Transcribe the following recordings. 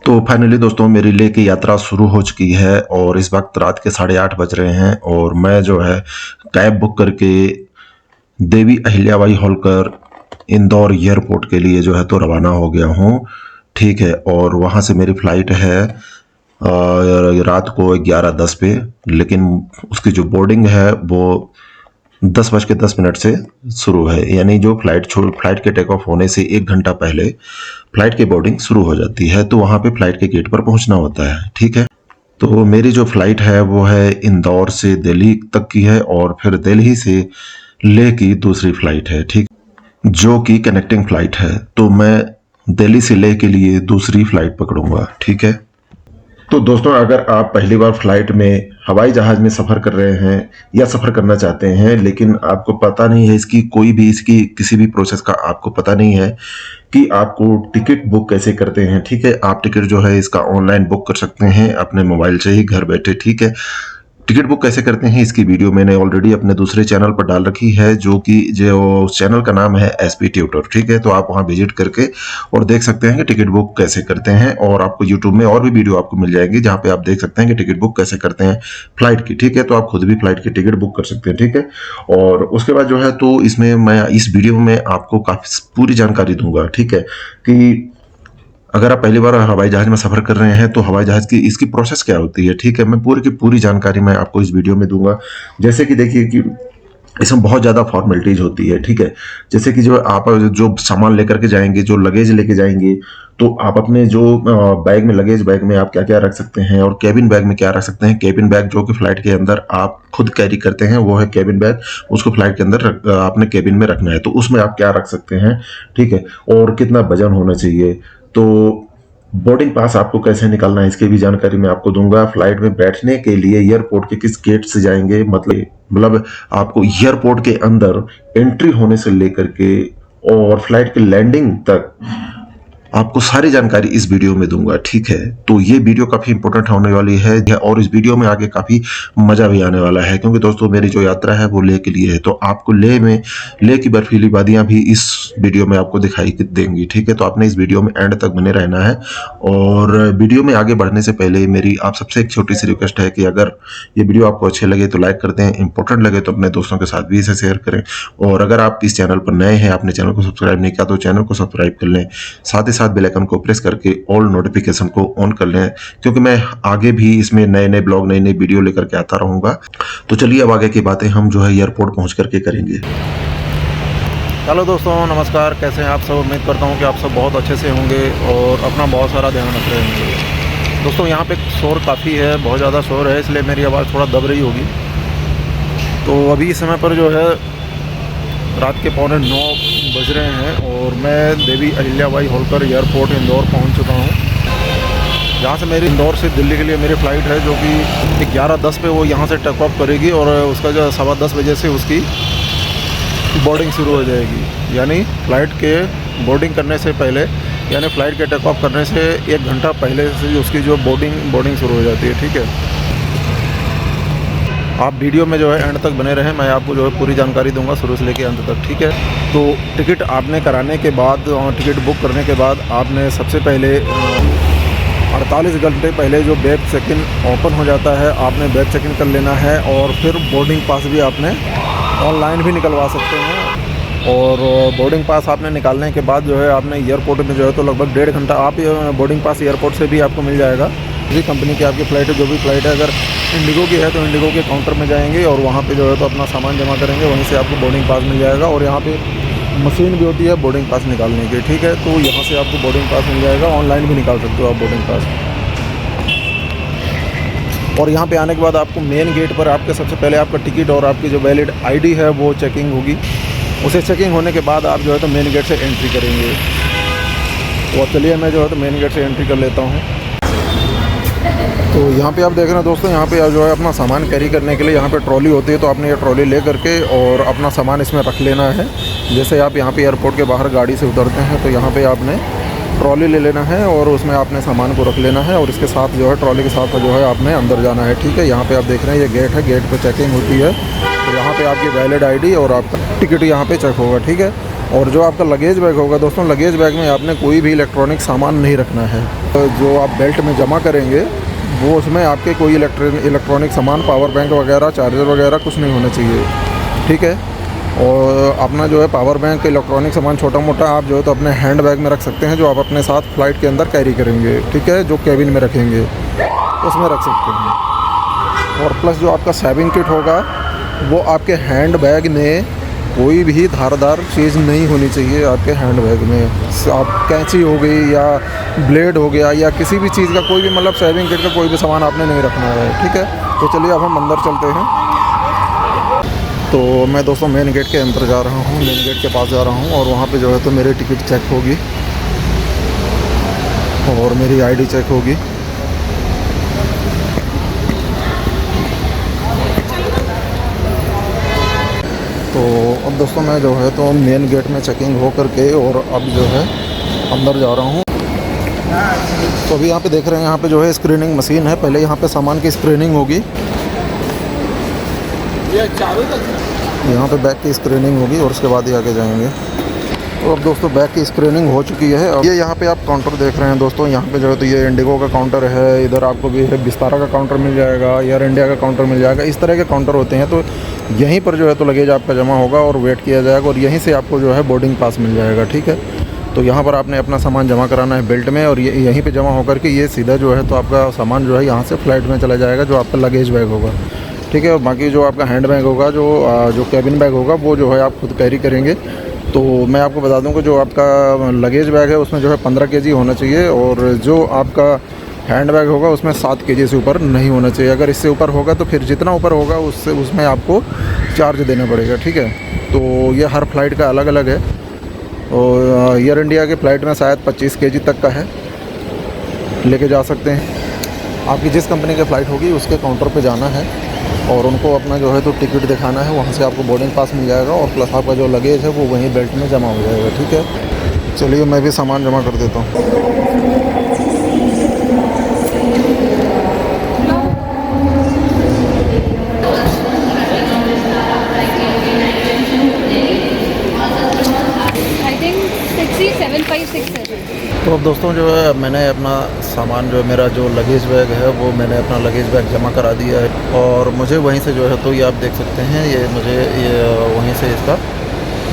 तो फाइनली दोस्तों मेरी लेह की यात्रा शुरू हो चुकी है और इस वक्त रात के 8:30 बज रहे हैं और मैं जो है कैब बुक करके देवी अहिल्याबाई होलकर इंदौर एयरपोर्ट के लिए जो है तो रवाना हो गया हूँ। ठीक है, और वहाँ से मेरी फ़्लाइट है रात को 11:10 पे, लेकिन उसकी जो बोर्डिंग है वो 10:10 से शुरू है, यानी जो फ्लाइट के टेक ऑफ होने से 1 घंटा पहले फ्लाइट की बोर्डिंग शुरू हो जाती है। तो वहाँ पे फ्लाइट के गेट पर पहुँचना होता है। ठीक है, तो मेरी जो फ्लाइट है वो है इंदौर से दिल्ली तक की है और फिर दिल्ली से लेह की दूसरी फ्लाइट है, ठीक, जो कि कनेक्टिंग फ्लाइट है। तो मैं दिल्ली से लेह के लिए दूसरी फ्लाइट पकड़ूंगा। ठीक है, तो दोस्तों अगर आप पहली बार फ्लाइट में हवाई जहाज में सफ़र कर रहे हैं या सफ़र करना चाहते हैं, लेकिन आपको पता नहीं है इसकी किसी भी प्रोसेस का आपको पता नहीं है कि आपको टिकट बुक कैसे करते हैं। ठीक है, आप टिकट जो है इसका ऑनलाइन बुक कर सकते हैं अपने मोबाइल से ही घर बैठे। ठीक है, टिकट बुक कैसे करते हैं इसकी वीडियो मैंने ऑलरेडी अपने दूसरे चैनल पर डाल रखी है, जो उस चैनल का नाम है एसपी ट्यूटर। ठीक है, तो आप वहां विजिट करके और देख सकते हैं कि टिकट बुक कैसे करते हैं, और आपको यूट्यूब में और भी वीडियो आपको मिल जाएंगी जहां पे आप देख सकते हैं कि टिकट बुक कैसे करते हैं फ्लाइट की। ठीक है, तो आप खुद भी फ्लाइट की टिकट बुक कर सकते हैं। ठीक है, और उसके बाद जो है तो इसमें मैं इस वीडियो में आपको काफी पूरी जानकारी दूंगा। ठीक है, कि अगर आप पहली बार हवाई जहाज में सफर कर रहे हैं तो हवाई जहाज की इसकी प्रोसेस क्या होती है। ठीक है, मैं पूरी की पूरी जानकारी मैं आपको इस वीडियो में दूंगा। जैसे कि देखिए कि इसमें बहुत ज़्यादा फॉर्मेलिटीज होती है। ठीक है, जैसे कि जो आप जो सामान लेकर के जाएंगे, जो लगेज लेके जाएंगे, तो आप अपने जो बैग में लगेज बैग में आप क्या क्या रख सकते हैं और कैबिन बैग में क्या रख सकते हैं। कैबिन बैग जो कि फ्लाइट के अंदर आप खुद कैरी करते हैं वो है कैबिन बैग, उसको फ्लाइट के अंदर आपने कैबिन में रखना है, तो उसमें आप क्या रख सकते हैं। ठीक है, और कितना वजन होना चाहिए। तो बोर्डिंग पास आपको कैसे निकालना है इसकी भी जानकारी मैं आपको दूंगा। फ्लाइट में बैठने के लिए एयरपोर्ट के किस गेट से जाएंगे, मतलब आपको एयरपोर्ट के अंदर एंट्री होने से लेकर के और फ्लाइट की लैंडिंग तक आपको सारी जानकारी इस वीडियो में दूंगा। ठीक है, तो ये वीडियो काफी इंपॉर्टेंट होने वाली है और इस वीडियो में आगे काफी मजा भी आने वाला है, क्योंकि दोस्तों मेरी जो यात्रा है वो लेह के लिए है। तो आपको लेह की बर्फीली वादियां भी इस वीडियो में आपको दिखाई देंगी। ठीक है, तो आपने इस वीडियो में एंड तक बने रहना है। और वीडियो में आगे बढ़ने से पहले मेरी आप सबसे एक छोटी सी रिक्वेस्ट है कि अगर ये वीडियो आपको अच्छे लगे तो लाइक कर दें, इंपॉर्टेंट लगे तो अपने दोस्तों के साथ भी इसे शेयर करें, और अगर आप इस चैनल पर नए हैं, आपने चैनल को सब्सक्राइब नहीं किया तो चैनल को सब्सक्राइब कर लें, साथ ही साथ बेल आइकन को प्रेस करके ऑल नोटिफिकेशन को ऑन कर लें, क्योंकि मैं आगे भी इसमें नए नए ब्लॉग नई नई वीडियो लेकर के आता रहूंगा। तो चलिए अब आगे की बातें हम जो है एयरपोर्ट पहुंच करके करेंगे। हेलो दोस्तों, नमस्कार। कैसे हैं आप सब? उम्मीद करता हूं कि आप सब बहुत अच्छे से होंगे और अपना बहुत सारा ध्यान रख रहे होंगे। दोस्तों यहाँ पे शोर काफ़ी है, बहुत ज़्यादा शोर है, इसलिए मेरी आवाज़ थोड़ा दब रही होगी। तो अभी इस समय पर जो है रात के 8:45 बज रहे हैं और मैं देवी अहिल्याबाई होलकर एयरपोर्ट इंदौर पहुंच चुका हूं, जहां से मेरी इंदौर से दिल्ली के लिए मेरी फ़्लाइट है, जो कि 11:10 पे वो यहां से टेक ऑफ करेगी और उसका जो 10:15 बजे से उसकी बोर्डिंग शुरू हो जाएगी। यानी फ़्लाइट के बोर्डिंग करने से पहले, यानी फ़्लाइट के टेक ऑफ करने से 1 घंटा पहले से उसकी जो बोर्डिंग शुरू हो जाती है। ठीक है, आप वीडियो में जो है एंड तक बने रहें, मैं आपको जो है पूरी जानकारी दूंगा शुरू से लेकर अंत तक। ठीक है, तो टिकट आपने कराने के बाद, टिकट बुक करने के बाद आपने सबसे पहले 48 घंटे पहले जो बैग चेक इन ओपन हो जाता है, आपने बैग चेक इन कर लेना है, और फिर बोर्डिंग पास भी आपने ऑनलाइन भी निकलवा सकते हैं। और बोर्डिंग पास आपने निकालने के बाद जो है आपने एयरपोर्ट में जो है तो लगभग 1.5 घंटा आप बोर्डिंग पास एयरपोर्ट से भी आपको मिल जाएगा। किसी कंपनी की आपकी फ़्लाइट है, जो भी फ़्लाइट है, अगर इंडिगो की है तो इंडिगो के काउंटर में जाएंगे और वहाँ पे जो है तो अपना सामान जमा करेंगे, वहीं से आपको बोर्डिंग पास मिल जाएगा। और यहाँ पे मशीन भी होती है बोर्डिंग पास निकालने की। ठीक है, तो यहाँ से आपको बोर्डिंग पास मिल जाएगा, ऑनलाइन भी निकाल सकते हो आप बोर्डिंग पास। और यहाँ पे आने के बाद आपको मेन गेट पर आपके सबसे पहले आपका टिकट और आपकी जो वैलिड आईडी है वो चेकिंग होगी। उसे चेकिंग होने के बाद आप जो है तो मेन गेट से एंट्री करेंगे। तो चलिए मैं जो है तो मेन गेट से एंट्री कर लेता हूँ। तो यहाँ पे आप देख रहे हैं दोस्तों, यहाँ पे जो है अपना सामान कैरी करने के लिए यहाँ पे ट्रॉली होती है, तो आपने ये ट्रॉली ले करके और अपना सामान इसमें रख लेना है। जैसे आप यहाँ पे एयरपोर्ट के बाहर गाड़ी से उतरते हैं तो यहाँ पे आपने ट्रॉली ले लेना है और उसमें आपने सामान को रख लेना है, और इसके साथ जो है ट्रॉली के साथ जो है आपने अंदर जाना है। ठीक है, यहाँ पे आप देख रहे हैं ये गेट है, गेट पे चेकिंग होती है, तो यहाँ पे आपकी वैलिड आईडी और आपका टिकट यहाँ पे चेक होगा। ठीक है, और जो आपका लगेज बैग होगा दोस्तों, लगेज बैग में आपने कोई भी इलेक्ट्रॉनिक सामान नहीं रखना है। तो जो आप बेल्ट में जमा करेंगे वो उसमें आपके कोई इलेक्ट्रॉनिक सामान, पावर बैंक वगैरह, चार्जर वगैरह कुछ नहीं होना चाहिए, ठीक है। और अपना जो है पावर बैंक, इलेक्ट्रॉनिक सामान छोटा मोटा आप जो है तो अपने हैंड बैग में रख सकते हैं, जो आप अपने साथ फ़्लाइट के अंदर कैरी करेंगे, ठीक है, जो केबिन में रखेंगे उसमें रख सकते हैं। और प्लस जो आपका सेविंग किट होगा वो आपके हैंड बैग में कोई भी धारदार चीज़ नहीं होनी चाहिए आपके हैंड बैग में। आप कैंची हो गई या ब्लेड हो गया या किसी भी चीज़ का कोई भी मतलब सेविंग किट का कोई भी सामान आपने नहीं रखना है, ठीक है। तो चलिए अब हम अंदर चलते हैं। तो मैं दोस्तों मेन गेट के अंदर जा रहा हूँ, मेन गेट के पास जा रहा हूँ और वहाँ पे जो है तो मेरी टिकट चेक होगी और मेरी आईडी चेक होगी। तो अब दोस्तों मैं जो है तो मेन गेट में चेकिंग हो करके और अब जो है अंदर जा रहा हूँ। तो अभी यहाँ पे देख रहे हैं, यहाँ पे जो है स्क्रीनिंग मशीन है। पहले यहाँ पे सामान की स्क्रीनिंग होगी, यहाँ पे बैग की स्क्रीनिंग होगी और उसके बाद ही आगे जाएंगे। तो अब दोस्तों बैग की स्क्रीनिंग हो चुकी है। अब ये यहाँ पे आप काउंटर देख रहे हैं दोस्तों, यहाँ पे जो है तो ये इंडिगो का काउंटर है, इधर आपको भी है विस्तारा का काउंटर मिल जाएगा, एयर इंडिया का काउंटर मिल जाएगा। इस तरह के काउंटर होते हैं। तो यहीं पर जो है तो लगेज आपका जमा होगा और वेट किया जाएगा और यहीं से आपको जो है बोर्डिंग पास मिल जाएगा, ठीक है। तो यहाँ पर आपने अपना सामान जमा कराना है बेल्ट में और ये यहीं पे जमा होकर के ये सीधा जो है तो आपका सामान जो है यहाँ से फ़्लाइट में चला जाएगा, जो आपका लगेज बैग होगा, ठीक है। और बाकी जो आपका हैंड बैग होगा, जो कैबिन बैग होगा, वो जो है आप खुद कैरी करेंगे। तो मैं आपको बता दूं कि जो आपका लगेज बैग है उसमें जो है 15 केजी होना चाहिए और जो आपका हैंड बैग होगा उसमें 7 केजी से ऊपर नहीं होना चाहिए। अगर इससे ऊपर होगा तो फिर जितना ऊपर होगा उसमें आपको चार्ज देना पड़ेगा, ठीक है। तो ये हर फ्लाइट का अलग अलग है और एयर इंडिया के फ़्लाइट में शायद 25 केजी तक का है, लेके जा सकते हैं। आपकी जिस कंपनी की फ़्लाइट होगी उसके काउंटर पे जाना है और उनको अपना जो है तो टिकट दिखाना है, वहाँ से आपको बोर्डिंग पास मिल जाएगा और प्लस आपका जो लगेज है वो वहीं बेल्ट में जमा हो जाएगा, ठीक है। चलिए मैं भी सामान जमा कर देता हूँ। तो अब दोस्तों जो है मैंने अपना सामान जो है मेरा जो लगेज बैग है वो मैंने अपना लगेज बैग जमा करा दिया है और मुझे वहीं से जो है तो ये आप देख सकते हैं, ये मुझे वहीं से इसका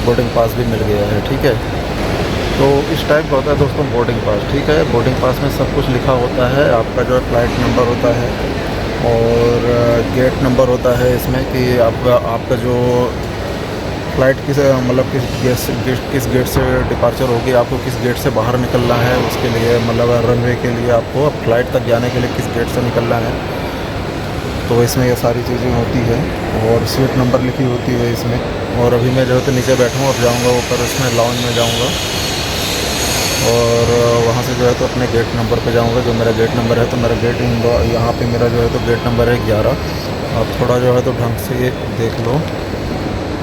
बोर्डिंग पास भी मिल गया है, ठीक है। तो इस टाइप का होता है दोस्तों बोर्डिंग पास, ठीक है। बोर्डिंग पास में सब कुछ लिखा होता है, आपका जो है फ़्लाइट नंबर होता है और गेट नंबर होता है इसमें कि आपका जो फ़्लाइट मतलब किस गेट से डिपार्चर होगी, आपको किस गेट से बाहर निकलना है, उसके लिए मतलब रनवे के लिए आपको फ़्लाइट तक जाने के लिए किस गेट से निकलना है। तो इसमें ये सारी चीज़ें होती है और सीट नंबर लिखी होती है इसमें। और अभी मैं जो है तो नीचे बैठा हूँ, अब जाऊँगा ऊपर, उसमें लाउंज में जाऊँगा और वहाँ से जो है तो अपने गेट नंबर पे जाऊँगा, जो मेरा गेट नंबर है। तो मेरा गेट यहाँ पे मेरा जो है तो गेट नंबर है 11। आप थोड़ा जो है तो ढंग से देख लो।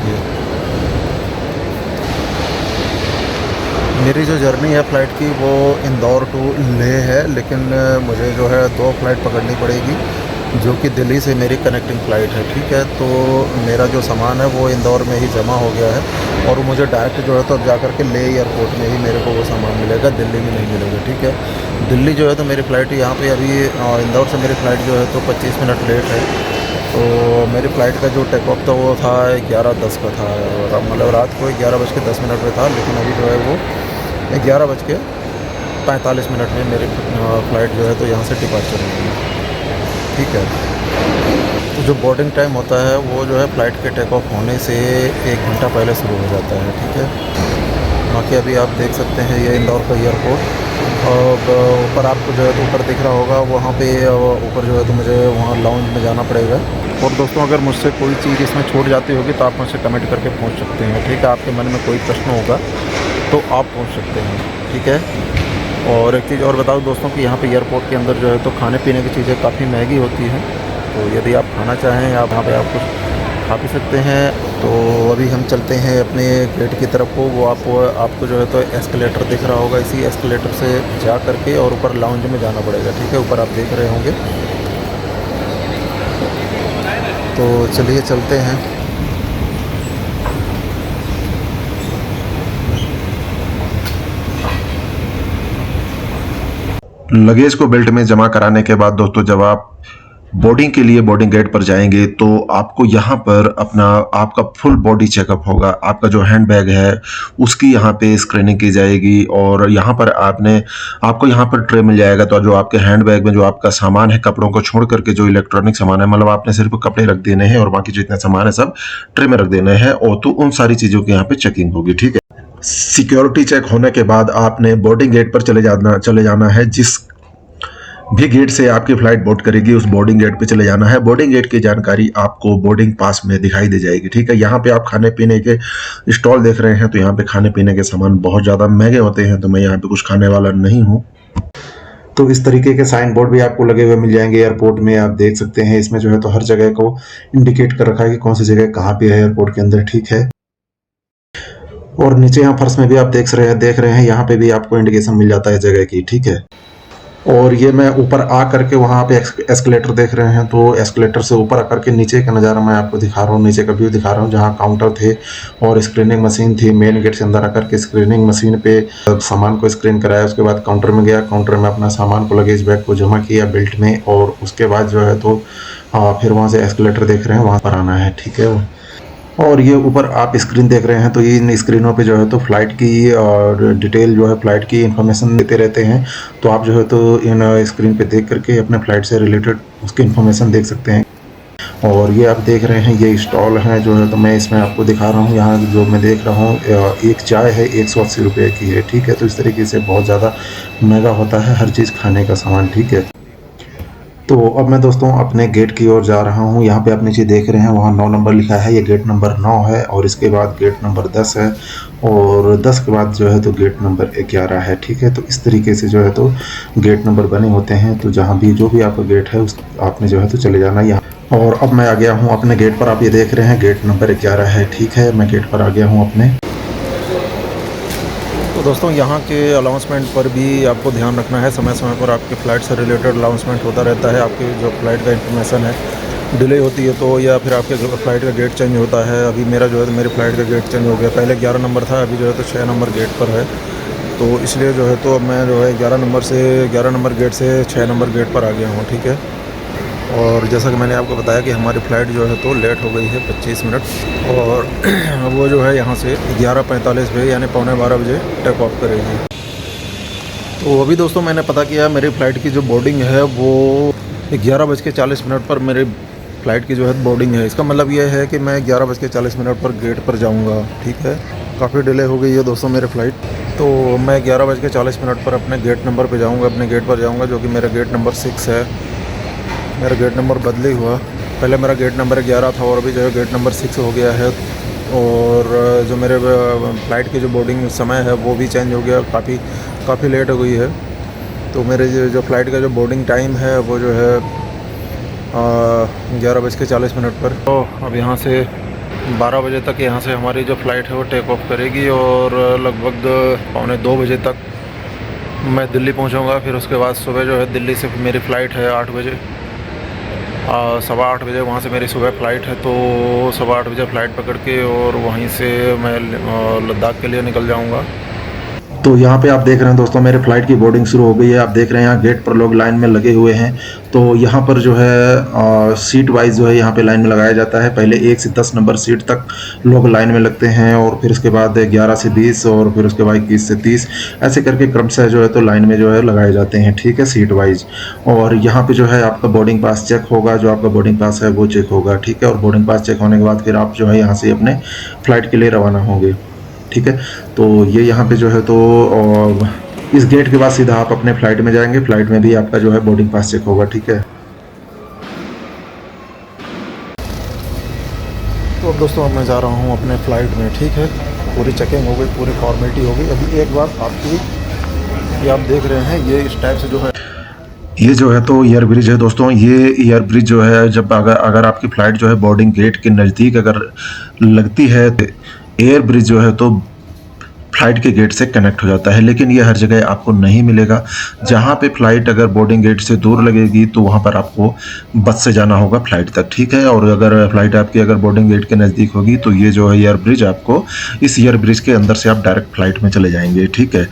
ये मेरी जो जर्नी है फ़्लाइट की वो इंदौर टू लेह है, लेकिन मुझे जो है 2 फ़्लाइट पकड़नी पड़ेगी जो कि दिल्ली से मेरी कनेक्टिंग फ़्लाइट है, ठीक है। तो मेरा जो सामान है वो इंदौर में ही जमा हो गया है और मुझे डायरेक्ट जो है तो अब जा कर के लेह एयरपोर्ट में ही मेरे को वो सामान मिलेगा, दिल्ली में नहीं मिलेगा, ठीक है। दिल्ली जो है तो मेरी फ़्लाइट यहाँ पे अभी इंदौर से मेरी फ़्लाइट जो है तो 25 मिनट लेट है। तो मेरी फ़्लाइट का जो टेक ऑफ था वो था 11:10 का था और मतलब रात को 11:10 पे था, लेकिन अभी जो है वो 11:45 में मेरी फ़्लाइट जो है तो यहाँ से डिपार्चर होगी, ठीक है। तो जो बोर्डिंग टाइम होता है वो जो है फ़्लाइट के टेक ऑफ होने से 1 घंटा पहले शुरू हो जाता है, ठीक है। बाकी अभी आप देख सकते हैं ये इंदौर का एयरपोर्ट। और ऊपर आपको जो है तो ऊपर दिख रहा होगा, वहाँ पे ऊपर जो है तो मुझे वहाँ लाउंज में जाना पड़ेगा। और दोस्तों अगर मुझसे कोई चीज़ इसमें छूट जाती होगी तो आप मुझसे कमेंट करके पूछ सकते हैं, ठीक है। आपके मन में कोई प्रश्न होगा तो आप पूछ सकते हैं, ठीक है। और एक चीज़ और बताऊँ दोस्तों कि यहाँ पे एयरपोर्ट के अंदर जो है तो खाने पीने की चीज़ें काफ़ी महंगी होती हैं। तो यदि आप खाना चाहें आप वहाँ पे आप कुछ खा पी सकते हैं। तो अभी हम चलते हैं अपने गेट की तरफ को। वो आपको जो है तो एस्केलेटर दिख रहा होगा, इसी एस्केलेटर से जा करके और ऊपर लाउंज में जाना पड़ेगा, ठीक है। ऊपर आप देख रहे होंगे। तो चलिए चलते हैं। लगेज को बेल्ट में जमा कराने के बाद दोस्तों जब आप बोर्डिंग के लिए बोर्डिंग गेट पर जाएंगे तो आपको यहाँ पर आपका फुल बॉडी चेकअप होगा। आपका जो हैंड बैग है उसकी यहाँ पे स्क्रीनिंग की जाएगी और यहाँ पर आपको यहाँ पर ट्रे मिल जाएगा। तो जो आपके हैंड बैग में जो आपका सामान है, कपड़ों को छोड़ करके जो इलेक्ट्रॉनिक सामान है, मतलब आपने सिर्फ कपड़े रख देने हैं और बाकी जितने सामान है सब ट्रे में रख देने हैं, और तो उन सारी चीज़ों की यहाँ पे चेकिंग होगी। ठीक है, सिक्योरिटी चेक होने के बाद आपने बोर्डिंग गेट पर चले जाना है। जिस भी गेट से आपकी फ्लाइट बोर्ड करेगी उस बोर्डिंग गेट पे चले जाना है। बोर्डिंग गेट की जानकारी आपको बोर्डिंग पास में दिखाई दे जाएगी। ठीक है, यहाँ पे आप खाने पीने के स्टॉल देख रहे हैं, तो यहाँ पे खाने पीने के सामान बहुत ज़्यादा महंगे होते हैं, तो मैं यहाँ पे कुछ खाने वाला नहीं हूँ। तो इस तरीके के साइन बोर्ड भी आपको लगे हुए मिल जाएंगे एयरपोर्ट में, आप देख सकते हैं। इसमें जो है तो हर जगह को इंडिकेट कर रखा है कि कौन सी जगह कहाँ पे है एयरपोर्ट के अंदर। ठीक है, और नीचे यहाँ फर्श में भी आप देख रहे हैं, यहाँ पे भी आपको इंडिकेशन मिल जाता है जगह की। ठीक है, और ये मैं ऊपर आ करके वहाँ पे एस्केलेटर देख रहे हैं, तो एस्केलेटर से ऊपर आकर के नीचे का नज़ारा मैं आपको दिखा रहा हूँ, नीचे का व्यू दिखा रहा हूँ, जहाँ काउंटर थे और स्क्रीनिंग मशीन थी। मेन गेट से अंदर आकर के स्क्रीनिंग मशीन पे सामान को स्क्रीन कराया, उसके बाद काउंटर में गया, काउंटर में अपना सामान को, लगेज बैग को जमा किया बेल्ट में, और उसके बाद जो है तो फिर वहाँ से एस्केलेटर देख रहे हैं, वहाँ पर आना है। ठीक है, और ये ऊपर आप स्क्रीन देख रहे हैं, तो ये इन स्क्रीनों पे जो है तो फ्लाइट की और डिटेल जो है फ्लाइट की इंफॉर्मेशन देते रहते हैं। तो आप जो है तो इन स्क्रीन पे देख करके अपने फ्लाइट से रिलेटेड उसकी इंफॉर्मेशन देख सकते हैं। और ये आप देख रहे हैं, ये स्टॉल है जो है तो मैं इसमें आपको दिखा रहा हूँ। यहाँ जो मैं देख रहा हूँ एक चाय है 180 रुपये की है। ठीक है, तो इस तरीके से बहुत ज़्यादा महंगा होता है हर चीज़ खाने का सामान। ठीक है, तो अब मैं दोस्तों अपने गेट की ओर जा रहा हूँ। यहाँ पे आप नीचे देख रहे हैं, वहाँ 9 नंबर लिखा है, ये गेट नंबर 9 है, और इसके बाद गेट नंबर 10 है, और 10 के बाद जो है तो गेट नंबर 11 है। ठीक है, तो इस तरीके से जो है तो गेट नंबर बने होते हैं। तो जहाँ भी जो भी आपका गेट है उस आपने जो है तो चले जाना यहाँ। और अब मैं आ गया हूँ अपने गेट पर, आप ये देख रहे हैं गेट नंबर 11 है। ठीक है, मैं गेट पर आ गया हूँ अपने। तो दोस्तों यहाँ के अनाउंसमेंट पर भी आपको ध्यान रखना है, समय समय पर आपके फ़्लाइट से रिलेटेड अनाउंसमेंट होता रहता है। आपकी जो फ़्लाइट का इन्फॉर्मेशन है डिले होती है तो, या फिर आपके फ़्लाइट का गेट चेंज होता है। अभी मेरा जो है तो मेरी फ़्लाइट का गेट चेंज हो गया, पहले 11 नंबर था, अभी जो है तो 6 नंबर गेट पर है। तो इसलिए जो है तो अब मैं जो है 11 नंबर गेट से 6 नंबर गेट पर आ गया हूँ। ठीक है, और जैसा कि मैंने आपको बताया कि हमारी फ़्लाइट जो है तो लेट हो गई है 25 मिनट, और वो जो है यहाँ से 11:45 बजे यानी 11:45 बजे टेक ऑफ करेगी। तो अभी दोस्तों मैंने पता किया, मेरी फ़्लाइट की जो बोर्डिंग है वो 11:40 पर मेरी फ़्लाइट की जो है बोर्डिंग है। इसका मतलब ये है कि मैं 11:40 पर गेट पर जाऊँगा। ठीक है, काफ़ी डिले हो गई है दोस्तों मेरी फ़्लाइट, तो मैं 11:40 पर अपने गेट नंबर पे जाऊँगा, अपने गेट पर जाऊँगा, जो कि मेरा गेट नंबर 6 है। मेरा गेट नंबर बदली हुआ, पहले मेरा गेट नंबर 11 था और अभी जो है गेट नंबर 6 हो गया है। और जो मेरे फ़्लाइट की जो बोर्डिंग समय है वो भी चेंज हो गया, काफ़ी लेट हो गई है। तो मेरे जो फ़्लाइट का जो बोर्डिंग टाइम है वो जो है 11:40 पर। तो अब यहाँ से 12 बजे तक यहाँ से हमारी जो फ़्लाइट है वो टेक ऑफ करेगी, और लगभग 1:45 बजे तक मैं दिल्ली पहुँचूँगा। फिर उसके बाद सुबह जो है दिल्ली से मेरी फ़्लाइट है 8 बजे, 8:15 बजे वहाँ से मेरी सुबह फ़्लाइट है। तो 8:15 बजे फ़्लाइट पकड़ के और वहीं से मैं लद्दाख के लिए निकल जाऊँगा। तो यहाँ पे आप देख रहे हैं दोस्तों, मेरे फ्लाइट की बोर्डिंग शुरू हो गई है। आप देख रहे हैं यहाँ गेट पर लोग लाइन में लगे हुए हैं। तो यहाँ पर जो है सीट वाइज जो है यहाँ पे लाइन में लगाया जाता है। पहले 1 से 10 नंबर सीट तक लोग लाइन में लगते हैं, और फिर उसके बाद 11 से 20, और फिर उसके बाद 21 से 30, ऐसे करके क्रमशः जो है तो लाइन में जो है लगाए जाते हैं। ठीक है, सीट वाइज। और यहाँ पे जो है आपका बोर्डिंग पास चेक होगा, जो आपका बोर्डिंग पास है वो चेक होगा। ठीक है, और बोर्डिंग पास चेक होने के बाद फिर आप जो है यहाँ से अपने फ्लाइट के लिए रवाना होंगे। ठीक है, तो ये यहाँ पे जो है तो इस गेट के बाद सीधा आप अपने फ़्लाइट में जाएंगे। फ़्लाइट में भी आपका जो है बोर्डिंग पास चेक होगा। ठीक है, तो अब दोस्तों अब मैं जा रहा हूँ अपने फ़्लाइट में। ठीक है, पूरी चेकिंग हो गई, पूरी फॉर्मेलिटी हो गई। अभी एक बात आपकी, ये आप देख रहे हैं, ये इस टाइप से जो है, ये जो है तो एयर ब्रिज है दोस्तों। ये एयर ब्रिज जो है, जब अगर आपकी फ़्लाइट जो है बोर्डिंग गेट के नज़दीक अगर लगती है तो एयर ब्रिज जो है तो फ्लाइट के गेट से कनेक्ट हो जाता है। लेकिन ये हर जगह आपको नहीं मिलेगा। जहाँ पे फ्लाइट अगर बोर्डिंग गेट से दूर लगेगी तो वहाँ पर आपको बस से जाना होगा फ्लाइट तक। ठीक है, और अगर फ्लाइट आपकी अगर बोर्डिंग गेट के नज़दीक होगी तो ये जो है एयर ब्रिज, आपको इस एयर ब्रिज के अंदर से आप डायरेक्ट फ्लाइट में चले जाएंगे। ठीक है,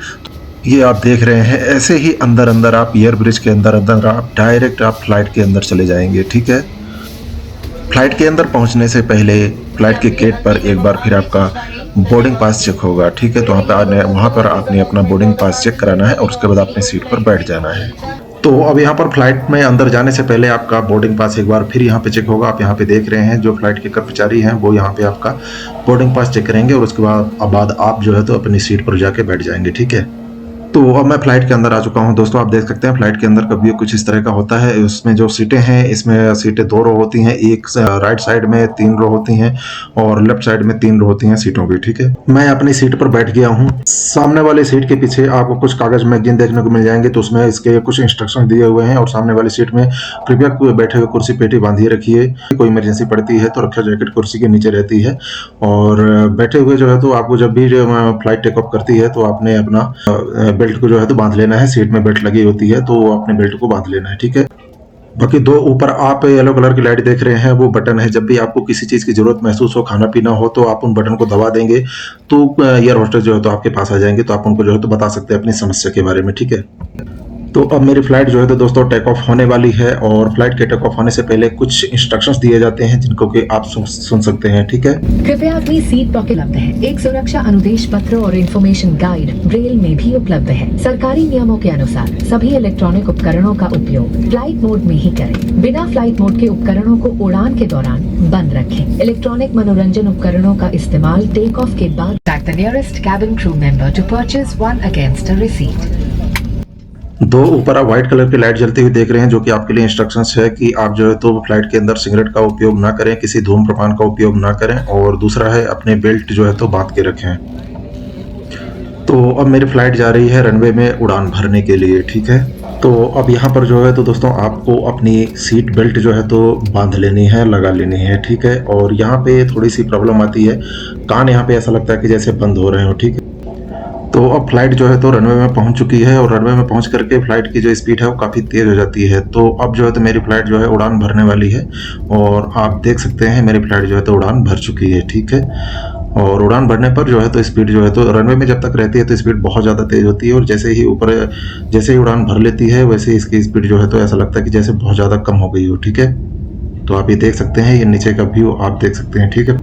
ये आप देख रहे हैं, ऐसे ही अंदर अंदर आप एयर ब्रिज के अंदर अंदर आप डायरेक्ट आप फ्लाइट के अंदर चले जाएंगे। ठीक है, फ्लाइट के अंदर पहुंचने से पहले फ्लाइट के गेट पर एक बार फिर आपका बोर्डिंग पास चेक होगा। ठीक है, तो वहाँ पर आपने अपना बोर्डिंग पास चेक कराना है और उसके बाद अपनी सीट पर बैठ जाना है। तो अब यहाँ पर फ्लाइट में अंदर जाने से पहले आपका बोर्डिंग पास एक बार फिर यहाँ पे चेक होगा। आप यहाँ पे देख रहे हैं जो फ्लाइट के कर्मचारी हैं वो यहाँ पे आपका बोर्डिंग पास चेक करेंगे और उसके बाद आप जो है तो अपनी सीट पर जाके बैठ जाएंगे। ठीक है, तो अब मैं फ्लाइट के अंदर आ चुका हूं दोस्तों। आप देख सकते हैं फ्लाइट के अंदर का व्यू कुछ इस तरह का होता है। उसमें जो सीटें हैं, इसमें सीटें 2 रो होती हैं, एक राइट साइड में 3 रो होती हैं और लेफ्ट साइड में 3 रो होती हैं सीटों की। ठीक है, मैं अपनी सीट पर बैठ गया हूं। सामने वाली सीट के पीछे आपको कुछ कागज मैगजीन देखने को मिल जाएंगे, तो उसमें इसके कुछ इंस्ट्रक्शन दिए हुए हैं। और सामने वाली सीट में कृपया बैठे हुए कुर्सी पेटी बांधिए रखिए, कोई इमरजेंसी पड़ती है तो रक्षा जैकेट कुर्सी के नीचे रहती है। और बैठे हुए जो है तो आपको जब भी फ्लाइट टेक ऑफ करती है तो आपने अपना बेल्ट को जो है तो बांध लेना है। सीट में बेल्ट लगी होती है तो अपने बेल्ट को बांध लेना है। ठीक है, बाकी 2 ऊपर आप येलो कलर की लाइट देख रहे हैं वो बटन है। जब भी आपको किसी चीज की जरूरत महसूस हो, खाना पीना हो, तो आप उन बटन को दबा देंगे तो एयर होस्टेस जो है तो आपके पास आ जाएंगे, तो आप उनको जो है तो बता सकते हैं अपनी समस्या के बारे में। ठीक है, तो अब मेरी फ्लाइट जो है तो दोस्तों टेक ऑफ होने वाली है और फ्लाइट के टेक ऑफ होने से पहले कुछ इंस्ट्रक्शंस दिए जाते हैं जिनको कि आप सुन सकते हैं। ठीक है, कृपया अपनी सीट पॉकेट उपलब्ध है। एक सुरक्षा अनुदेश पत्र और इंफॉर्मेशन गाइड ब्रेल में भी उपलब्ध है। सरकारी नियमों के अनुसार सभी इलेक्ट्रॉनिक उपकरणों का उपयोग फ्लाइट मोड में ही करें। बिना फ्लाइट मोड के उपकरणों को उड़ान के दौरान बंद रखें। इलेक्ट्रॉनिक मनोरंजन उपकरणों का इस्तेमाल टेक ऑफ के बाद contact the nearest cabin crew member to purchase one against a receipt। 2 ऊपर आप व्हाइट कलर की लाइट जलती हुई देख रहे हैं जो कि आपके लिए इंस्ट्रक्शंस है कि आप जो है तो फ्लाइट के अंदर सिगरेट का उपयोग ना करें, किसी धूम्रपान का उपयोग ना करें, और दूसरा है अपने बेल्ट जो है तो बांध के रखें। तो अब मेरी फ्लाइट जा रही है रनवे में उड़ान भरने के लिए। ठीक है, तो अब यहाँ पर जो है तो दोस्तों आपको अपनी सीट बेल्ट जो है तो बांध लेनी है, लगा लेनी है। ठीक है, और यहाँ पे थोड़ी सी प्रॉब्लम आती है, कान यहाँ पे ऐसा लगता है कि जैसे बंद हो रहे हो। ठीक है, तो अब फ्लाइट जो है तो रनवे में पहुंच चुकी है और रनवे में पहुंच करके फ्लाइट की जो स्पीड है वो काफ़ी तेज़ हो जाती है। तो अब जो है तो मेरी फ्लाइट जो है उड़ान भरने वाली है और आप देख सकते हैं मेरी फ्लाइट जो है तो उड़ान भर चुकी है। ठीक है, और उड़ान भरने पर जो है तो स्पीड जो है तो रनवे में जब तक रहती है तो स्पीड बहुत ज़्यादा तेज़ होती है और जैसे ही उड़ान भर लेती है वैसे ही इसकी स्पीड जो है तो ऐसा लगता है कि जैसे बहुत ज़्यादा कम हो गई हो। ठीक है, तो आप ये देख सकते हैं, ये नीचे का व्यू आप देख सकते हैं। ठीक है,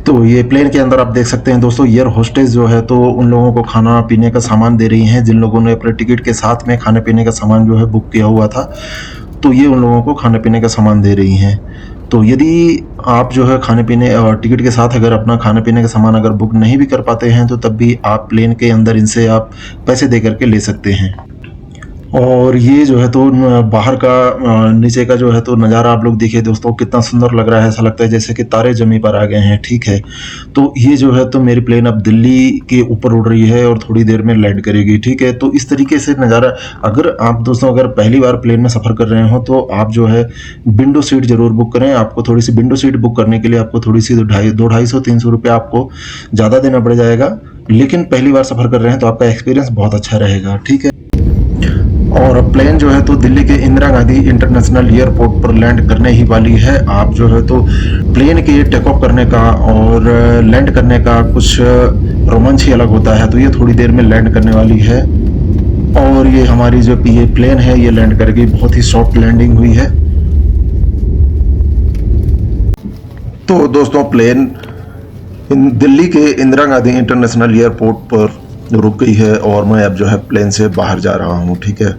तो ये प्लेन के अंदर आप देख सकते हैं दोस्तों, एयर होस्टेस जो है तो उन लोगों को खाना पीने का सामान दे रही हैं जिन लोगों ने अपने टिकट के साथ में खाने पीने का सामान जो है बुक किया हुआ था। तो ये उन लोगों को खाने पीने का सामान दे रही हैं। तो यदि आप जो है खाने पीने और टिकट के साथ अगर अपना खाने पीने का सामान अगर बुक नहीं भी कर पाते हैं तो तब भी आप प्लेन के अंदर इनसे आप पैसे दे करके ले सकते हैं। और ये जो है तो बाहर का नीचे का जो है तो नज़ारा आप लोग देखिए दोस्तों, कितना सुंदर लग रहा है। ऐसा लगता है जैसे कि तारे ज़मीं पर आ गए हैं। ठीक है, तो ये जो है तो मेरी प्लेन अब दिल्ली के ऊपर उड़ रही है और थोड़ी देर में लैंड करेगी। ठीक है, तो इस तरीके से नज़ारा, अगर आप दोस्तों अगर पहली बार प्लेन में सफ़र कर रहे हो तो आप जो है विंडो सीट ज़रूर बुक करें। आपको थोड़ी सी विंडो सीट बुक करने के लिए आपको थोड़ी सी 250-300 रुपये आपको ज़्यादा देना पड़ जाएगा, लेकिन पहली बार सफ़र कर रहे हैं तो आपका एक्सपीरियंस बहुत अच्छा रहेगा। ठीक है, और प्लेन जो है तो दिल्ली के इंदिरा गांधी इंटरनेशनल एयरपोर्ट पर लैंड करने ही वाली है। आप जो है तो प्लेन के टेक ऑफ करने का और लैंड करने का कुछ रोमांच ही अलग होता है। तो ये थोड़ी देर में लैंड करने वाली है और ये हमारी जो ये प्लेन है ये लैंड कर गई। बहुत ही सॉफ्ट लैंडिंग हुई है। तो दोस्तों प्लेन दिल्ली के इंदिरा गांधी इंटरनेशनल एयरपोर्ट पर रुक गई है और मैं अब जो है प्लेन से बाहर जा रहा हूँ। ठीक है,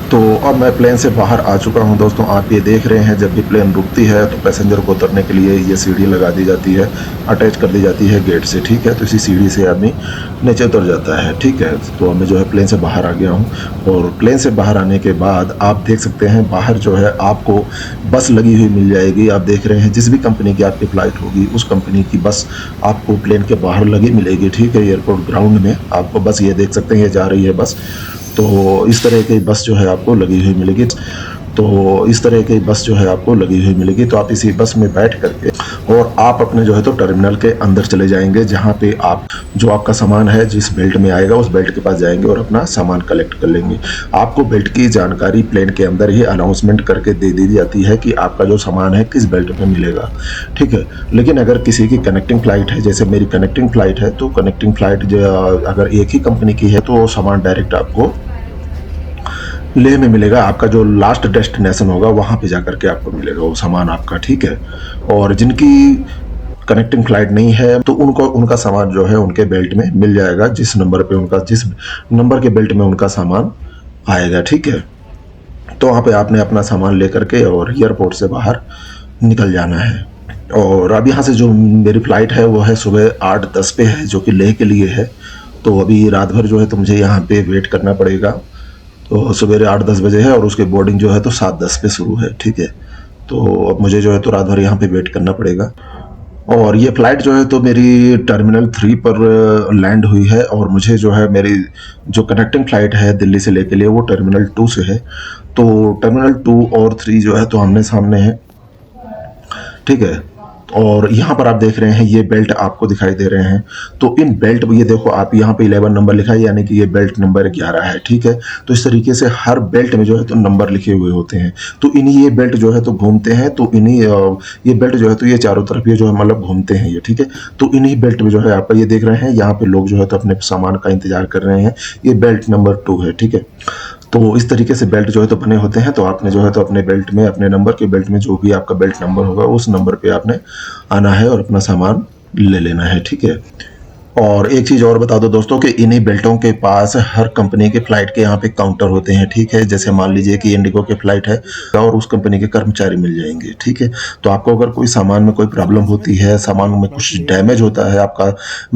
तो अब मैं प्लेन से बाहर आ चुका हूं दोस्तों। आप ये देख रहे हैं जब भी प्लेन रुकती है तो पैसेंजर को उतरने के लिए ये सीढ़ी लगा दी जाती है, अटैच कर दी जाती है गेट से। ठीक है, तो इसी सीढ़ी से आदमी नीचे उतर जाता है। ठीक है, तो मैं जो है प्लेन से बाहर आ गया हूं और प्लेन से बाहर आने के बाद आप देख सकते हैं बाहर जो है आपको बस लगी हुई मिल जाएगी। आप देख रहे हैं जिस भी कंपनी की आपकी फ़्लाइट होगी उस कंपनी की बस आपको प्लेन के बाहर लगी मिलेगी। ठीक है, एयरपोर्ट ग्राउंड में आपको बस ये देख सकते हैं ये जा रही है बस। तो इस तरह की बस जो है आपको लगी हुई मिलेगी। तो इस तरह की बस जो है आपको लगी हुई मिलेगी। तो आप इसी बस में बैठ करके और आप अपने जो है तो टर्मिनल के अंदर चले जाएंगे, जहाँ पे आप जो आपका सामान है जिस बेल्ट में आएगा उस बेल्ट के पास जाएंगे और अपना सामान कलेक्ट कर लेंगे। आपको बेल्ट की जानकारी प्लेन के अंदर ही अनाउंसमेंट करके दे दी जाती है कि आपका जो सामान है किस बेल्ट में मिलेगा, ठीक है। लेकिन अगर किसी की कनेक्टिंग फ्लाइट है, जैसे मेरी कनेक्टिंग फ्लाइट है, तो कनेक्टिंग फ्लाइट जो अगर एक ही कंपनी की है तो सामान डायरेक्ट आपको लेह में मिलेगा। आपका जो लास्ट डेस्टिनेशन होगा वहाँ पे जाकर के आपको मिलेगा वो सामान आपका, ठीक है। और जिनकी कनेक्टिंग फ्लाइट नहीं है तो उनका सामान जो है उनके बेल्ट में मिल जाएगा, जिस नंबर के बेल्ट में उनका सामान आएगा, ठीक है। तो वहाँ पे आपने अपना सामान लेकर के और एयरपोर्ट से बाहर निकल जाना है। और अब यहाँ से जो मेरी फ़्लाइट है वो है सुबह 8:10 पे है, जो कि लेह के लिए है। तो अभी रात भर जो है तो मुझे यहाँ पे वेट करना पड़ेगा। तो सवेरे 8-10 बजे है और उसके बोर्डिंग जो है तो 7:10 पे शुरू है, ठीक है। तो अब मुझे जो है तो रात भर यहाँ पे वेट करना पड़ेगा। और ये फ़्लाइट जो है तो मेरी टर्मिनल 3 पर लैंड हुई है और मुझे जो है मेरी जो कनेक्टिंग फ़्लाइट है दिल्ली से लेके लिए वो टर्मिनल 2 से है। तो टर्मिनल 2 और 3 जो है तो आमने सामने है, ठीक है। और यहाँ पर आप देख रहे हैं ये बेल्ट आपको दिखाई दे रहे हैं। तो इन बेल्ट, ये देखो आप यहाँ पे 11 नंबर लिखा है, यानी कि ये बेल्ट नंबर 11 है, ठीक है। तो इस तरीके से हर बेल्ट में जो है तो नंबर लिखे हुए होते हैं। तो इन्हीं ये बेल्ट जो है तो घूमते हैं। तो इन्हीं ये बेल्ट जो है तो ये चारों तरफ ये जो है मतलब घूमते हैं ये, ठीक है। तो इन्हीं बेल्ट में जो है आप ये देख रहे हैं, यहाँ पे लोग जो है तो अपने सामान का इंतजार कर रहे हैं। ये बेल्ट नंबर 2 है, ठीक है। तो इस तरीके से बेल्ट जो है तो बने होते हैं। तो आपने जो है तो अपने बेल्ट में, अपने नंबर के बेल्ट में जो भी आपका बेल्ट नंबर होगा उस नंबर पे आपने आना है और अपना सामान ले लेना है, ठीक है। और एक चीज़ और बता दो दोस्तों कि इन्हीं बेल्टों के पास हर कंपनी के फ़्लाइट के यहाँ पे काउंटर होते हैं, ठीक है। जैसे मान लीजिए कि इंडिगो के फ़्लाइट है और उस कंपनी के कर्मचारी मिल जाएंगे, ठीक है। तो आपको अगर कोई सामान में कोई प्रॉब्लम होती है, सामान में कुछ डैमेज होता है, आपका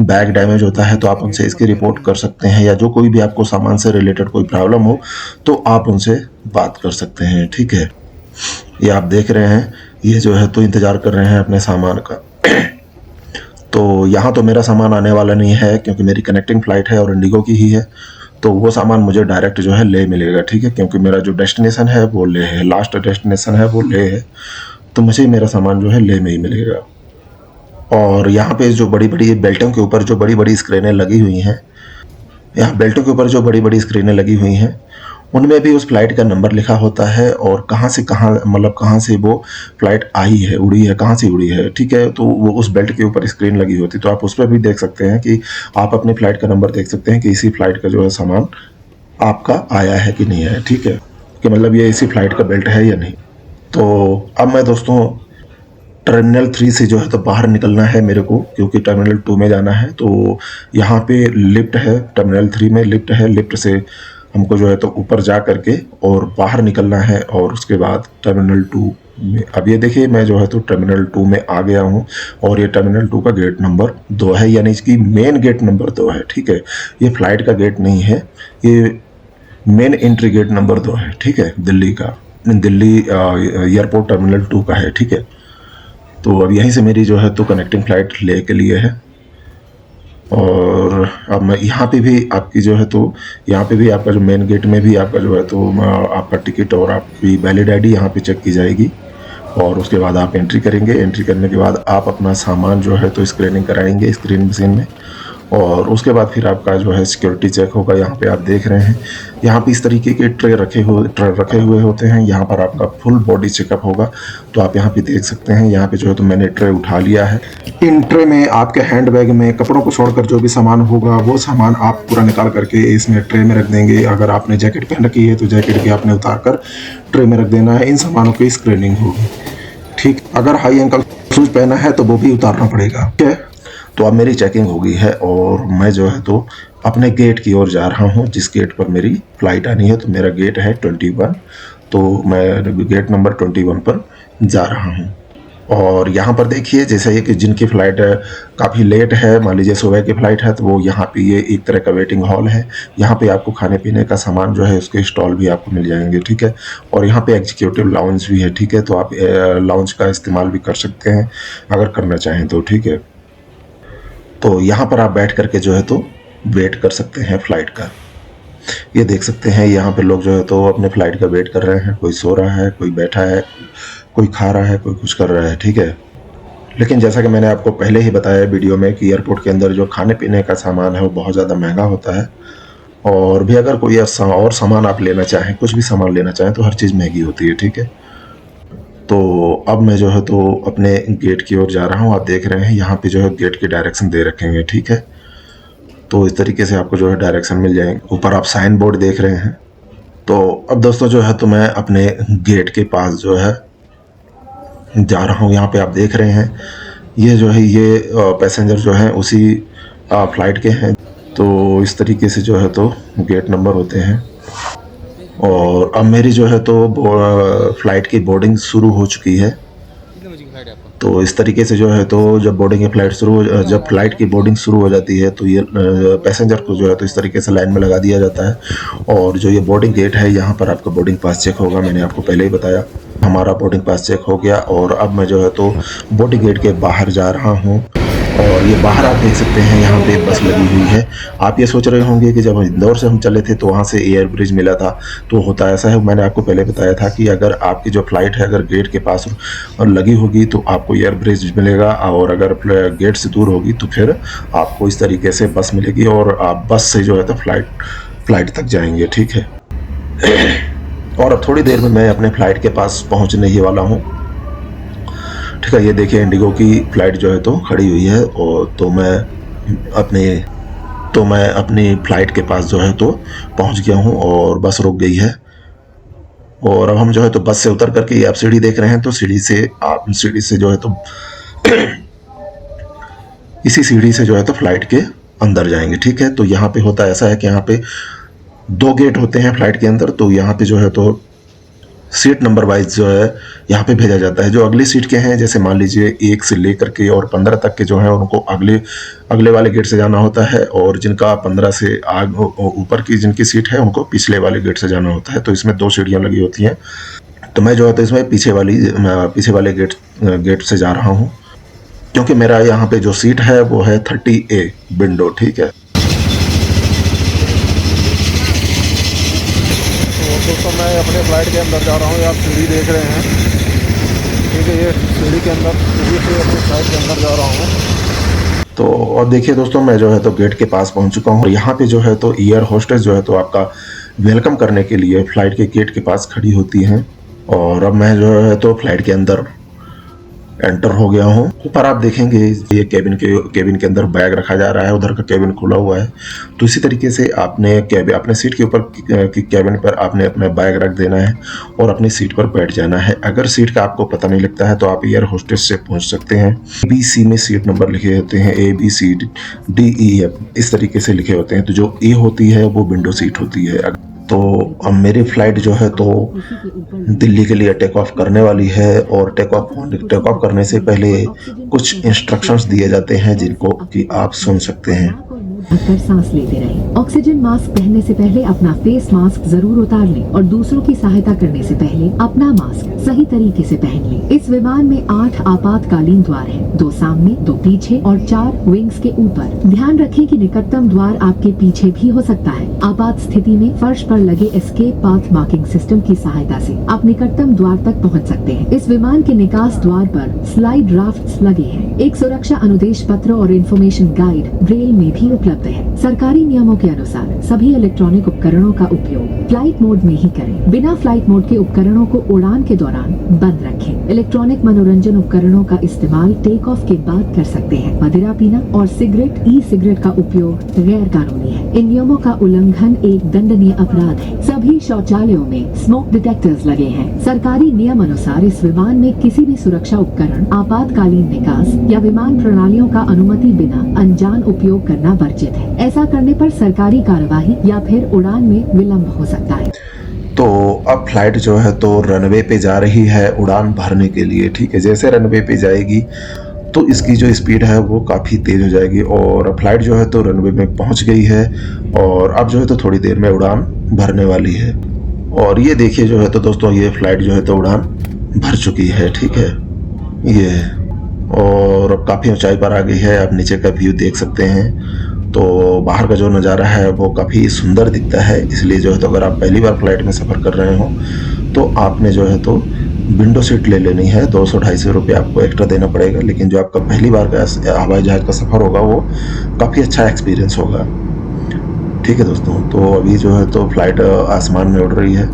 बैग डैमेज होता है, तो आप उनसे इसकी रिपोर्ट कर सकते हैं। या जो कोई भी आपको सामान से रिलेटेड कोई प्रॉब्लम हो तो आप उनसे बात कर सकते हैं, ठीक है। ये आप देख रहे हैं, ये जो है तो इंतज़ार कर रहे हैं अपने सामान का। तो यहाँ तो मेरा सामान आने वाला नहीं है क्योंकि मेरी कनेक्टिंग फ़्लाइट है और इंडिगो की ही है। तो वो सामान मुझे डायरेक्ट जो है लेह मिलेगा, ठीक है। क्योंकि मेरा जो डेस्टिनेशन है वो लेह है, लास्ट डेस्टिनेशन है वो लेह है। तो मुझे मेरा सामान जो है लेह में ही मिलेगा। और यहाँ पे जो बड़ी बड़ी बेल्टों के ऊपर जो बड़ी बड़ी स्क्रीनें लगी हुई हैं, यहाँ बेल्टों के ऊपर जो बड़ी बड़ी स्क्रीनें लगी हुई हैं उनमें भी उस फ्लाइट का नंबर लिखा होता है और कहाँ से कहाँ, मतलब कहाँ से वो फ्लाइट आई है, उड़ी है, कहाँ से उड़ी है, ठीक है। तो वो उस बेल्ट के ऊपर स्क्रीन लगी होती है। तो आप उस पर भी देख सकते हैं कि आप अपनी फ़्लाइट का नंबर देख सकते हैं कि इसी फ्लाइट का जो है सामान आपका आया है कि नहीं आया, ठीक है। कि मतलब ये इसी फ्लाइट का बेल्ट है या नहीं। तो अब मैं दोस्तों टर्मिनल 3 से जो है तो बाहर निकलना है मेरे को, क्योंकि टर्मिनल 2 में जाना है। तो यहाँ पे लिफ्ट है, टर्मिनल 3 में लिफ्ट है। लिफ्ट से हमको जो है तो ऊपर जा करके और बाहर निकलना है और उसके बाद टर्मिनल 2 में। अब ये देखिए मैं जो है तो टर्मिनल 2 में आ गया हूँ और ये टर्मिनल 2 का गेट नंबर 2 है, यानी इसकी मेन गेट नंबर 2 है, ठीक है। ये फ्लाइट का गेट नहीं है, ये मेन एंट्री गेट नंबर 2 है, ठीक है। दिल्ली एयरपोर्ट टर्मिनल 2 का है, ठीक है। तो अब यहीं से मेरी जो है तो कनेक्टिंग फ़्लाइट ले के लिए है। और अब मैं यहाँ पे भी आपकी जो है तो यहाँ पे भी आपका जो मेन गेट में भी आपका जो है तो आपका टिकट और आपकी वैलिड आईडी यहाँ पे चेक की जाएगी। और उसके बाद आप एंट्री करेंगे। एंट्री करने के बाद आप अपना सामान जो है तो स्क्रीनिंग कराएंगे स्क्रीन मशीन में। और उसके बाद फिर आपका जो है सिक्योरिटी चेक होगा। यहाँ पे आप देख रहे हैं, यहाँ पे इस तरीके के ट्रे रखे हुए होते हैं। यहाँ पर आपका फुल बॉडी चेकअप होगा। तो आप यहाँ पे देख सकते हैं, यहाँ पे जो है तो मैंने ट्रे उठा लिया है। इन ट्रे में आपके हैंड बैग में कपड़ों को छोड़कर जो भी सामान होगा वो सामान आप पूरा निकाल करके इसमें ट्रे में रख देंगे। अगर आपने जैकेट पहन रखी है तो जैकेट भी आपने उतार कर ट्रे में रख देना है। इन सामानों की स्क्रीनिंग होगी, ठीक। अगर हाई एंकल शूज पहना है तो वो भी उतारना पड़ेगा, ठीक है। तो अब मेरी चेकिंग हो गई है और मैं जो है तो अपने गेट की ओर जा रहा हूँ, जिस गेट पर मेरी फ़्लाइट आनी है। तो मेरा गेट है 21, तो मैं गेट नंबर 21 पर जा रहा हूँ। और यहाँ पर देखिए, जैसे ये कि जिनकी फ़्लाइट काफ़ी लेट है, मान लीजिए सुबह की फ़्लाइट है, तो वो यहाँ पे ये एक तरह का वेटिंग हॉल है। यहाँ पे आपको खाने पीने का सामान जो है उसके स्टॉल भी आपको मिल जाएंगे, ठीक है। और यहाँ पे एग्जीक्यूटिव लाउंज भी है, ठीक है। तो आप लाउंज का इस्तेमाल भी कर सकते हैं अगर करना चाहें तो, ठीक है। तो यहाँ पर आप बैठ करके जो है तो वेट कर सकते हैं फ़्लाइट का। ये देख सकते हैं यहाँ पे लोग जो है तो अपने फ्लाइट का वेट कर रहे हैं, कोई सो रहा है, कोई बैठा है, कोई खा रहा है, कोई कुछ कर रहा है, ठीक है। लेकिन जैसा कि मैंने आपको पहले ही बताया वीडियो में कि एयरपोर्ट के अंदर जो खाने पीने का सामान है वो बहुत ज़्यादा महंगा होता है, और भी अगर कोई और सामान आप लेना चाहें, कुछ भी सामान लेना चाहें तो हर चीज़ महंगी होती है, ठीक है। तो अब मैं जो है तो अपने गेट की ओर जा रहा हूँ। आप देख रहे हैं यहाँ पे जो है गेट की डायरेक्शन दे रखेंगे, ठीक है। तो इस तरीके से आपको जो है डायरेक्शन मिल जाएंगे। ऊपर आप साइन बोर्ड देख रहे हैं। तो अब दोस्तों जो है तो मैं अपने गेट के पास जो है जा रहा हूँ। यहाँ पे आप देख रहे हैं ये जो है ये पैसेंजर जो हैं उसी फ्लाइट के हैं। तो इस तरीके से जो है तो गेट नंबर होते हैं। और अब मेरी जो है तो फ्लाइट की बोर्डिंग शुरू हो चुकी है। तो इस तरीके से जो है तो जब फ्लाइट की बोर्डिंग शुरू हो जाती है तो ये पैसेंजर को जो है तो इस तरीके से लाइन में लगा दिया जाता है। और जो ये बोर्डिंग गेट है यहाँ पर आपका बोर्डिंग पास चेक होगा। मैंने आपको पहले ही बताया, हमारा बोर्डिंग पास चेक हो गया और अब मैं जो है तो बोर्डिंग गेट के बाहर जा रहा हूँ। और ये बाहर आप देख सकते हैं यहाँ पे बस लगी हुई है। आप ये सोच रहे होंगे कि जब इंदौर से हम चले थे तो वहाँ से एयर ब्रिज मिला था, तो होता ऐसा है। मैंने आपको पहले बताया था कि अगर आपकी जो फ्लाइट है अगर गेट के पास और लगी होगी तो आपको एयर ब्रिज मिलेगा, और अगर गेट से दूर होगी तो फिर आपको इस तरीके से बस मिलेगी और आप बस से जो है तो फ्लाइट तक जाएंगे, ठीक है। और अब थोड़ी देर में मैं अपने फ्लाइट के पास पहुँचने ही वाला हूँ, ठीक है। ये देखिए इंडिगो की फ़्लाइट जो है तो खड़ी हुई है। और तो मैं अपनी फ़्लाइट के पास जो है तो पहुंच गया हूं और बस रुक गई है। और अब हम जो है तो बस से उतर करके ये आप सीढ़ी देख रहे हैं, तो सीढ़ी से जो है तो इसी सीढ़ी से जो है तो फ्लाइट के अंदर जाएंगे, ठीक है। तो यहाँ पे होता ऐसा है कि यहाँ पे 2 गेट होते हैं फ्लाइट के अंदर। तो यहाँ पे जो है तो सीट नंबर वाइज जो है यहाँ पे भेजा जाता है। जो अगली सीट के हैं, जैसे मान लीजिए 1 से लेकर के और 15 तक के जो हैं उनको अगले वाले गेट से जाना होता है, और जिनका 15 से ऊपर की जिनकी सीट है उनको पिछले वाले गेट से जाना होता है। तो इसमें 2 सीढ़ियाँ लगी होती हैं। तो मैं जो है तो इसमें पीछे वाले गेट से जा रहा हूँ, क्योंकि मेरा यहाँ पे जो सीट है वो है 30A विंडो, ठीक है। दोस्तों मैं अपने फ्लाइट के अंदर जा रहा हूँ। आप सीढ़ी देख रहे हैं, ठीक है। ये सीढ़ी से अपनी फ्लाइट के अंदर जा रहा हूँ। तो और देखिए दोस्तों, मैं जो है तो गेट के पास पहुंच चुका हूँ। और यहाँ पे जो है तो एयर होस्टेस जो है तो आपका वेलकम करने के लिए फ्लाइट के गेट के पास खड़ी होती हैं। और अब मैं जो है तो फ्लाइट के अंदर एंटर हो गया हूँ। ऊपर आप देखेंगे ये केबिन के अंदर बैग रखा जा रहा है, उधर का केबिन खुला हुआ है। तो इसी तरीके से आपने अपने सीट के ऊपर की केबिन पर आपने अपना बैग रख देना है और अपनी सीट पर बैठ जाना है। अगर सीट का आपको पता नहीं लगता है तो आप एयर होस्टेस से पूछ सकते हैं। ABC में सीट नंबर लिखे होते हैं, ABCDEF इस तरीके से लिखे होते हैं। तो जो A होती है वो विंडो सीट होती है। तो अब मेरी फ्लाइट जो है तो दिल्ली के लिए टेक ऑफ करने वाली है। और टेक ऑफ करने से पहले कुछ इंस्ट्रक्शंस दिए जाते हैं जिनको कि आप सुन सकते हैं। कर सांस लेते रहें। ऑक्सीजन मास्क पहनने से पहले अपना फेस मास्क जरूर उतार लें और दूसरों की सहायता करने से पहले अपना मास्क सही तरीके से पहन लें। इस विमान में 8 आपातकालीन द्वार हैं, 2 सामने, 2 पीछे और 4 विंग्स के ऊपर। ध्यान रखें कि निकटतम द्वार आपके पीछे भी हो सकता है। आपात स्थिति में फर्श पर लगे एस्केप पाथ मार्किंग सिस्टम की सहायता से आप निकटतम द्वार तक पहुंच सकते हैं। इस विमान के निकास द्वार पर स्लाइड ड्राफ्ट्स लगे हैं। एक सुरक्षा अनुदेश पत्र और इन्फॉर्मेशन गाइड ब्रेल में भी उपलब्ध है। सरकारी नियमों के अनुसार सभी इलेक्ट्रॉनिक उपकरणों का उपयोग फ्लाइट मोड में ही करें। बिना फ्लाइट मोड के उपकरणों को उड़ान के दौरान बंद रखें। इलेक्ट्रॉनिक मनोरंजन उपकरणों का इस्तेमाल टेक ऑफ के बाद कर सकते हैं। मदिरा पीना और ई सिगरेट का उपयोग गैर कानूनी है। इन नियमों का उल्लंघन एक दंडनीय अपराध है। सभी शौचालयों में स्मोक डिटेक्टर्स लगे हैं। सरकारी नियम अनुसार इस विमान में किसी भी सुरक्षा उपकरण, आपातकालीन निकास या विमान प्रणालियों का अनुमति बिना अनजान उपयोग करना वर्जित है। ऐसा करने पर सरकारी कार्यवाही या फिर उड़ान में विलंब हो सकता है। तो अब फ्लाइट जो है तो रनवे पे जा रही है उड़ान भरने के लिए, ठीक है। जैसे रनवे पे जाएगी तो इसकी जो स्पीड है वो काफ़ी तेज़ हो जाएगी। और फ्लाइट जो है तो रनवे में पहुंच गई है और अब जो है तो थोड़ी देर में उड़ान भरने वाली है। और ये देखिए जो है तो दोस्तों, ये फ्लाइट जो है तो उड़ान भर चुकी है, ठीक है। ये और अब काफ़ी ऊंचाई पर आ गई है। आप नीचे का व्यू देख सकते हैं। तो तो बाहर का जो नज़ारा है वो काफ़ी सुंदर दिखता है। इसलिए जो है तो अगर आप पहली बार फ्लाइट में सफ़र कर रहे हो तो आपने जो है तो विंडो सीट ले लेनी है। 200-250 रुपये आपको एक्स्ट्रा देना पड़ेगा, लेकिन जो आपका पहली बार का हवाई जहाज़ का सफ़र होगा वो काफ़ी अच्छा एक्सपीरियंस होगा। ठीक है दोस्तों, तो अभी जो है तो फ्लाइट आसमान में उड़ रही है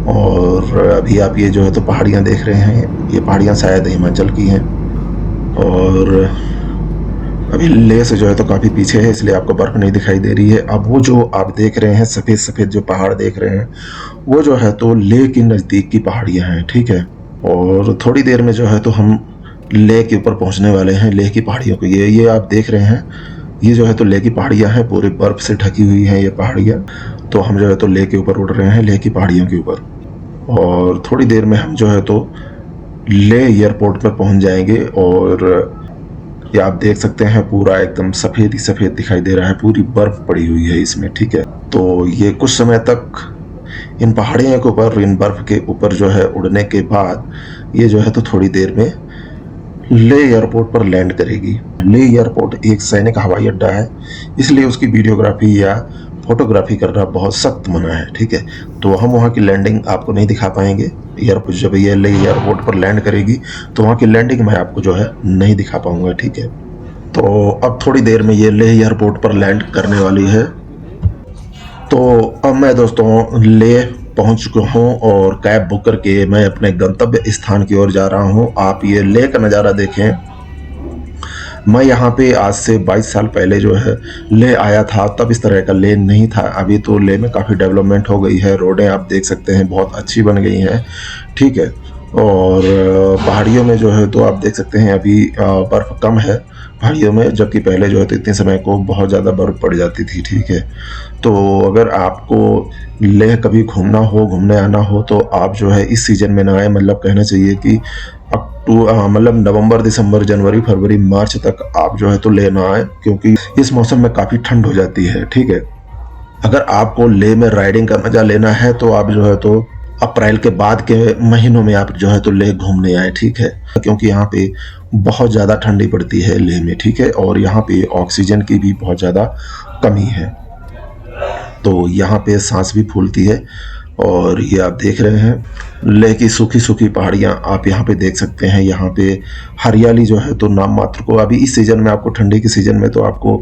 और अभी आप ये जो है तो पहाड़ियाँ देख रहे हैं, ये पहाड़ियाँ शायद हिमाचल की हैं और अभी लेह से जो है तो काफ़ी पीछे है, इसलिए आपको बर्फ़ नहीं दिखाई दे रही है। अब वो जो आप देख रहे हैं सफ़ेद सफ़ेद जो पहाड़ देख रहे हैं वो जो है तो लेह के नज़दीक की पहाड़ियाँ हैं। ठीक है, और थोड़ी देर में जो है तो हम लेह के ऊपर पहुंचने वाले हैं, लेह की पहाड़ियों को। ये आप देख रहे हैं, ये जो है तो लेह की पहाड़ियाँ हैं, पूरी बर्फ़ से ढकी हुई हैं ये पहाड़ियाँ। तो हम जो है तो लेह के ऊपर उड़ रहे हैं, लेह की पहाड़ियों के ऊपर, और थोड़ी देर में हम जो है तो लेह एयरपोर्ट पर पहुंच जाएंगे। और ये आप देख सकते हैं पूरा एकदम सफ़ेद ही सफ़ेद दिखाई दे रहा है, पूरी बर्फ़ पड़ी हुई है इसमें। ठीक है, तो ये कुछ समय तक इन पहाड़ियों के ऊपर, इन बर्फ़ के ऊपर जो है उड़ने के बाद ये जो है तो थोड़ी देर में लेह एयरपोर्ट पर लैंड करेगी। लेह एयरपोर्ट एक सैनिक हवाई अड्डा है, इसलिए उसकी वीडियोग्राफी या फोटोग्राफी करना बहुत सख्त मना है। ठीक है, तो हम वहाँ की लैंडिंग आपको नहीं दिखा पाएंगे। एयरपोर्ट जब ये लेह एयरपोर्ट पर लैंड करेगी तो वहाँ की लैंडिंग मैं आपको जो है नहीं दिखा पाऊंगा। ठीक है, तो अब थोड़ी देर में ये लेह एयरपोर्ट पर लैंड करने वाली है। तो अब मैं दोस्तों लेह पहुंच चुका हूं और कैब बुक करके मैं अपने गंतव्य स्थान की ओर जा रहा हूं। आप ये लेह का नज़ारा देखें। मैं यहाँ पे आज से 22 साल पहले जो है लेह आया था, तब इस तरह का लेह नहीं था। अभी तो लेह में काफ़ी डेवलपमेंट हो गई है, रोडें आप देख सकते हैं बहुत अच्छी बन गई हैं। ठीक है, और पहाड़ियों में जो है तो आप देख सकते हैं अभी बर्फ़ कम है पहाड़ियों में, जबकि पहले जो है तो इतने समय को बहुत ज़्यादा बर्फ़ पड़ जाती थी। ठीक है, तो अगर आपको लेह कभी घूमने आना हो तो आप जो है इस सीज़न में ना आए, मतलब कहना चाहिए कि मतलब नवंबर, दिसंबर, जनवरी, फरवरी, मार्च तक आप जो है तो लेह ना आए, क्योंकि इस मौसम में काफ़ी ठंड हो जाती है। ठीक है, अगर आपको लेह में राइडिंग का मज़ा लेना है तो आप जो है तो अप्रैल के बाद के महीनों में आप जो है तो लेह घूमने आए। ठीक है, क्योंकि यहाँ पे बहुत ज़्यादा ठंडी पड़ती है लेह में। ठीक है, और यहाँ पे ऑक्सीजन की भी बहुत ज़्यादा कमी है, तो यहाँ पे सांस भी फूलती है। और ये आप देख रहे हैं लेह की सूखी सूखी पहाड़ियाँ आप यहाँ पे देख सकते हैं। यहाँ पे हरियाली जो है तो नाम मात्र को, अभी इस सीज़न में आपको, ठंडी के सीज़न में तो आपको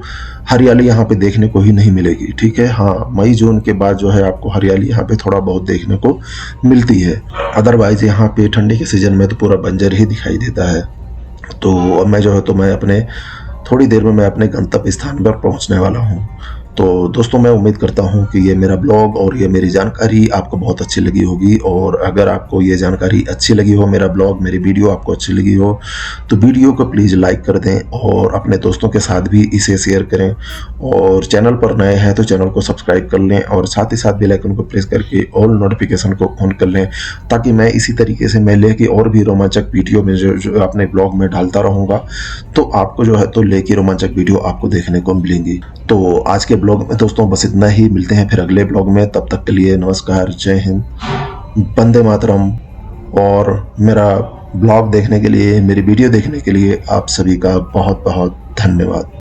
हरियाली यहाँ पे देखने को ही नहीं मिलेगी। ठीक है, हाँ, मई जून के बाद जो है आपको हरियाली यहाँ पे थोड़ा बहुत देखने को मिलती है, अदरवाइज यहाँ पे ठंडी के सीज़न में तो पूरा बंजर ही दिखाई देता है। तो मैं जो है तो मैं अपने थोड़ी देर में मैं अपने गंतव्य स्थान पर पहुँचने वाला हूँ। तो दोस्तों मैं उम्मीद करता हूँ कि ये मेरा ब्लॉग और ये मेरी जानकारी आपको बहुत अच्छी लगी होगी। और अगर आपको ये जानकारी अच्छी लगी हो, मेरा ब्लॉग, मेरी वीडियो आपको अच्छी लगी हो, तो वीडियो को प्लीज़ लाइक कर दें और अपने दोस्तों के साथ भी इसे शेयर करें। और चैनल पर नए हैं तो चैनल को सब्सक्राइब कर लें और साथ ही साथ बेल आइकन को प्रेस करके ऑल नोटिफिकेशन को ऑन कर लें, ताकि मैं इसी तरीके से मैं लेह की और भी रोमांचक वीडियो में जो अपने ब्लॉग में डालता रहूँगा, तो आपको जो है तो लेह की रोमांचक वीडियो आपको देखने को मिलेंगी। तो आज के ब्लॉग में दोस्तों बस इतना ही, मिलते हैं फिर अगले ब्लॉग में। तब तक के लिए नमस्कार, जय हिंद, वंदे मातरम। और मेरा ब्लॉग देखने के लिए, मेरी वीडियो देखने के लिए आप सभी का बहुत बहुत धन्यवाद।